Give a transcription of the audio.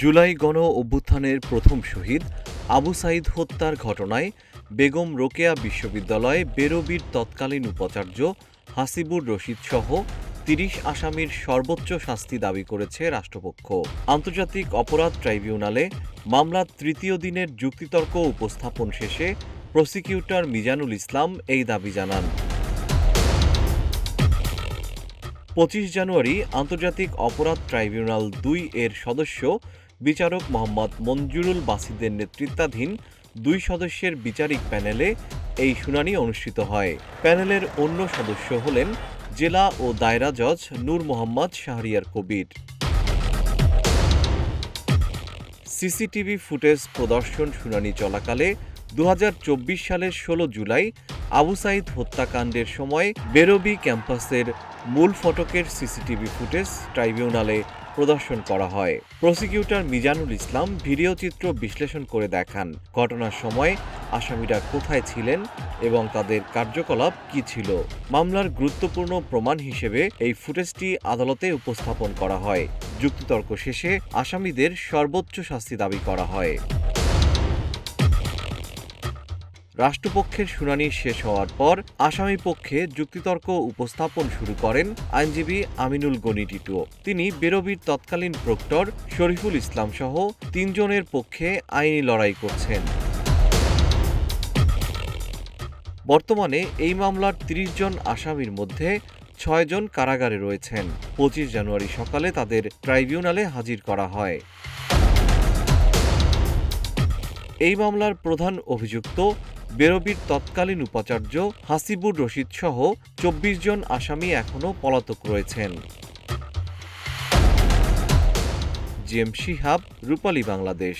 জুলাই গণ অভ্যুত্থানের প্রথম শহীদ আবু সাঈদ হত্যার ঘটনায় বেগম রোকেয়া বিশ্ববিদ্যালয়ে বেরোবির তৎকালীন উপাচার্য হাসিবুর রশীদসহ ৩০ আসামির সর্বোচ্চ শাস্তি দাবি করেছে রাষ্ট্রপক্ষ। আন্তর্জাতিক অপরাধ ট্রাইব্যুনালে মামলার তৃতীয় দিনের যুক্তিতর্ক উপস্থাপন শেষে প্রসিকিউটর মিজানুল ইসলাম এই দাবি জানান। ২৫ জানুয়ারি আন্তর্জাতিক অপরাধ ট্রাইব্যুনাল ২ এর সদস্য বিচারক মোহাম্মদ মঞ্জুরুল বাসিদের নেতৃত্বাধীন ২ সদস্যের বিচারিক প্যানেলে এই শুনানি অনুষ্ঠিত হয়। প্যানেলের অন্য সদস্য হলেন জেলা ও দায়রা জজ নূর মোহাম্মদ শাহরিয়ার কবির। সিসিটিভি ফুটেজ প্রদর্শন শুনানি চলাকালে ২০২৪ সালের ১৬ জুলাই আবু সাঈদ হত্যাকাণ্ডের সময় বেরোবি ক্যাম্পাসের মূল ফটকের সিসিটিভি ফুটেজ ট্রাইব্যুনালে প্রদর্শন করা হয়। প্রসিকিউটর মিজানুল ইসলাম ভিডিওচিত্র বিশ্লেষণ করে দেখান ঘটনার সময় আসামিরা কোথায় ছিলেন এবং তাদের কার্যকলাপ কী ছিল। মামলার গুরুত্বপূর্ণ প্রমাণ হিসেবে এই ফুটেজটি আদালতে উপস্থাপন করা হয়। যুক্তিতর্ক শেষে আসামিদের সর্বোচ্চ শাস্তি দাবি করা হয়। রাষ্ট্রপক্ষের শুনানি শেষ হওয়ার পর আসামিপক্ষে যুক্তিতর্ক উপস্থাপন শুরু করেন আইনজীবী আমিনুল গনি টিটু। তিনি বেরোবির তৎকালীন প্রক্টর শরীফুল ইসলাম সহ ৩ জনের পক্ষে আইনি লড়াই করছেন। বর্তমানে এই মামলার ৩০ জন আসামির মধ্যে ৬ জন কারাগারে রয়েছেন। ২৫ জানুয়ারি সকালে তাদের ট্রাইব্যুনালে হাজির করা হয়। এই মামলার প্রধান অভিযুক্ত বেরোবির তৎকালীন উপাচার্য হাসিবুর রশীদসহ ২৪ জন আসামি এখনও পলাতক রয়েছেন। জিএম শিহাব, রূপালী বাংলাদেশ।